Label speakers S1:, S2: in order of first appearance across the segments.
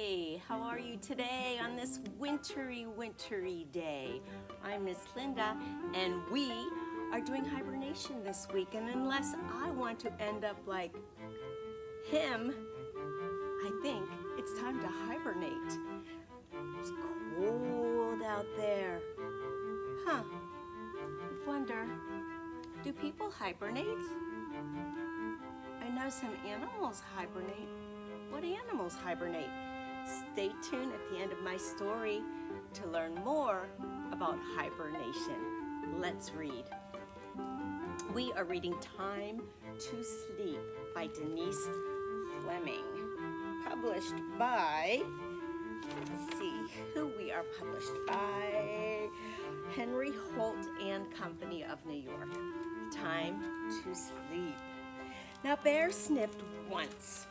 S1: Hey, how are you today on this wintry day? I'm Miss Linda, and we are doing hibernation this week. And unless I want to end up like him, I think it's time to hibernate. It's cold out there. Huh, I wonder, do people hibernate? I know some animals hibernate. What animals hibernate? Stay tuned at the end of my story to learn more about hibernation. Let's read. We are reading Time to Sleep by Denise Fleming. Published by, let's see who we are published by. Henry Holt and Company of New York. Time to Sleep. Now, Bear sniffed once.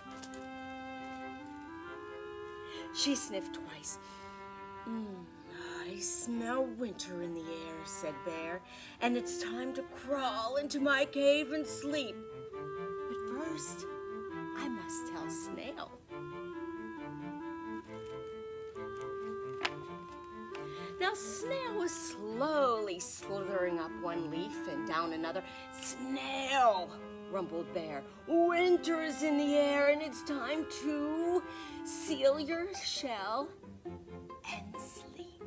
S1: She sniffed twice. I smell winter in the air, said Bear, and it's time to crawl into my cave and sleep. But first, I must tell Snail. Now, Snail was slowly slithering up one leaf and down another. Snail, rumbled Bear, winter is in the air and it's time to seal your shell and sleep.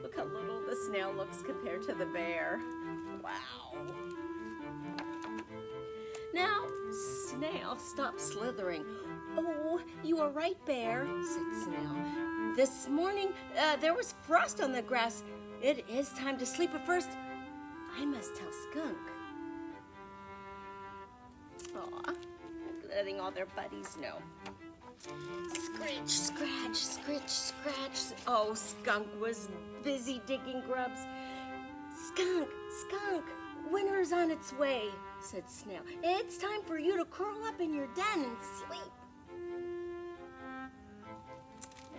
S1: Look how little the snail looks compared to the bear. Wow. Now, Snail stopped slithering. Oh, you are right, Bear, said Snail. This morning, there was frost on the grass. It is time to sleep, but first, I must tell Skunk. Aw, letting all their buddies know. Scritch, scratch, scritch, scratch. Oh, Skunk was busy digging grubs. Skunk, Skunk, winter's on its way, said Snail. It's time for you to curl up in your den and sleep.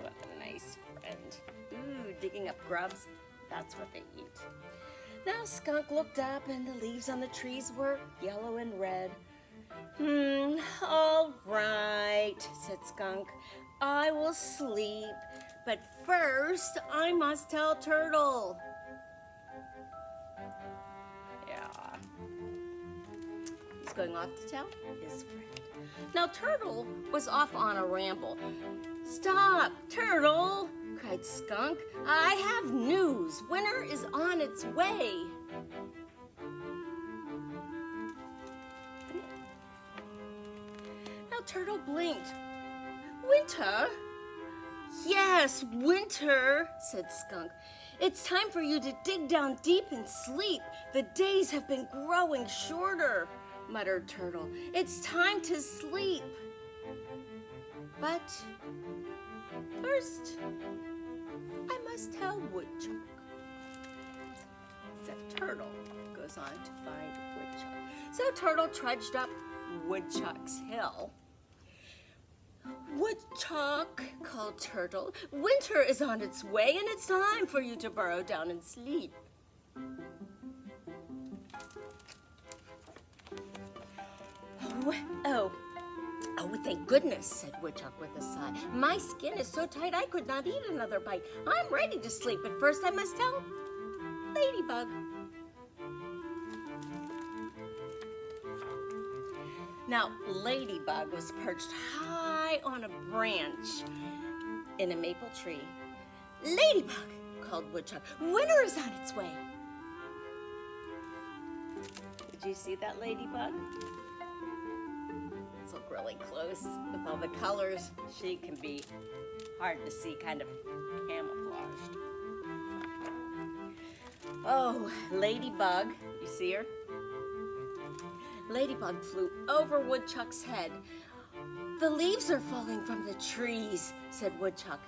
S1: What a nice friend. Ooh, digging up grubs, that's what they eat. Now Skunk looked up and the leaves on the trees were yellow and red. All right, said Skunk. I will sleep, but first I must tell Turtle. Yeah. He's going off to tell his friend. Now Turtle was off on a ramble. Stop, Turtle, cried Skunk. I have news. Winter is on its way. Turtle blinked. Winter? Yes, winter, said Skunk. It's time for you to dig down deep and sleep. The days have been growing shorter, muttered Turtle. It's time to sleep. But first, I must tell Woodchuck. So Turtle goes on to find Woodchuck. So Turtle trudged up Woodchuck's hill. Woodchuck, called Turtle, winter is on its way and it's time for you to burrow down and sleep. Oh, thank goodness, said Woodchuck with a sigh. My skin is so tight I could not eat another bite. I'm ready to sleep, but first I must tell Ladybug. Now, Ladybug was perched high on a branch in a maple tree. Ladybug, called Woodchuck, winter is on its way. Did you see that ladybug? Let's look really close. With all the colors, she can be hard to see, kind of camouflaged. Oh, Ladybug, you see her? Ladybug flew over Woodchuck's head. The leaves are falling from the trees, said Woodchuck.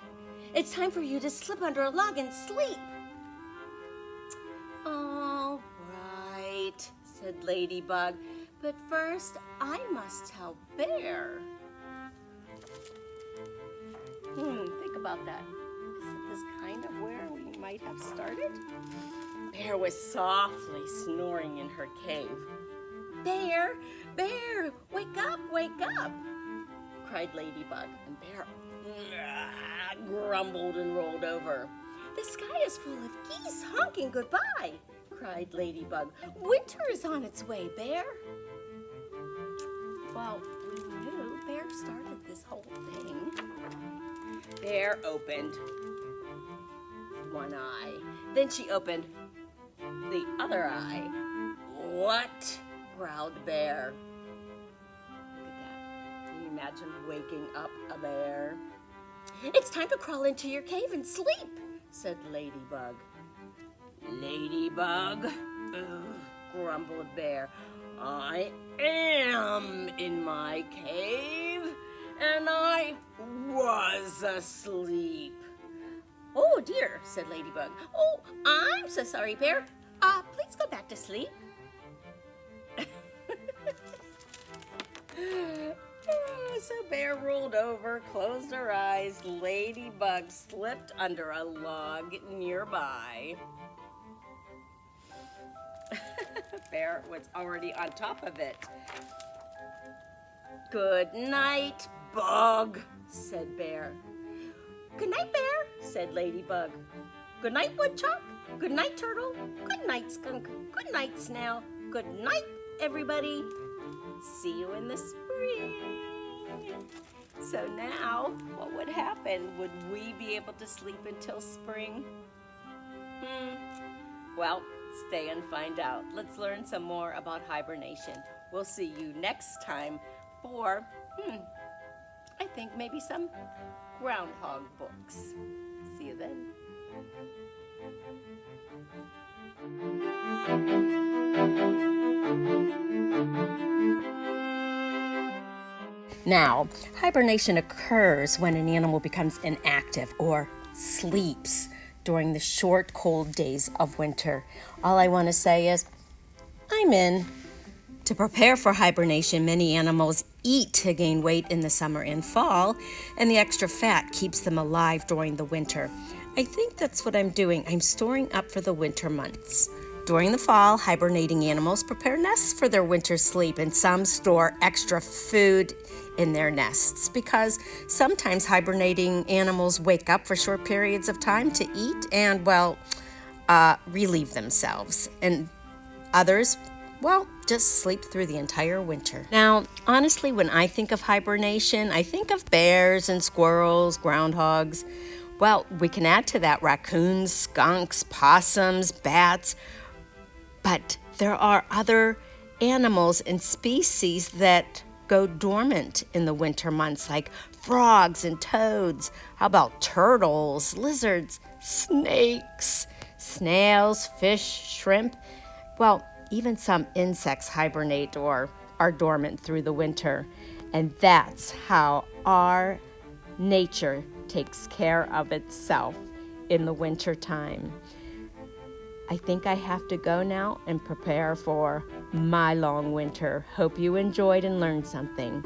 S1: It's time for you to slip under a log and sleep. All right, said Ladybug, but first I must tell Bear. Think about that. Isn't this kind of where we might have started? Bear was softly snoring in her cave. Bear, Bear, wake up, wake up. cried Ladybug, and Bear grumbled and rolled over. The sky is full of geese honking goodbye, cried Ladybug. Winter is on its way, Bear. Well, we knew Bear started this whole thing. Bear opened one eye. Then she opened the other eye. What? Growled Bear. Look at that. Can you imagine waking up a bear? It's time to crawl into your cave and sleep, said Ladybug. Ladybug, grumbled Bear. I am in my cave, and I was asleep. Oh dear, said Ladybug. Oh, I'm so sorry, Bear. Please go back to sleep. So Bear rolled over, closed her eyes. Ladybug slipped under a log nearby. Bear was already on top of it. Good night, Bug, said Bear. Good night, Bear, said Ladybug. Good night, Woodchuck. Good night, Turtle. Good night, Skunk. Good night, Snail. Good night, everybody. See you in the spring. So now, what would happen? Would we be able to sleep until spring? Well, stay and find out. Let's learn some more about hibernation. We'll see you next time for, I think maybe some groundhog books. See you then. Now, hibernation occurs when an animal becomes inactive or sleeps during the short, cold days of winter. All I want to say is, I'm in. To prepare for hibernation, many animals eat to gain weight in the summer and fall, and the extra fat keeps them alive during the winter. I think that's what I'm doing. I'm storing up for the winter months. During the fall, hibernating animals prepare nests for their winter sleep, and some store extra food in their nests because sometimes hibernating animals wake up for short periods of time to eat and, relieve themselves. And others, just sleep through the entire winter. Now, honestly, when I think of hibernation, I think of bears and squirrels, groundhogs. Well, we can add to that raccoons, skunks, possums, bats, but there are other animals and species that go dormant in the winter months, like frogs and toads. How about turtles, lizards, snakes, snails, fish, shrimp? Well, even some insects hibernate or are dormant through the winter. And that's how our nature takes care of itself in the winter time. I think I have to go now and prepare for my long winter. Hope you enjoyed and learned something.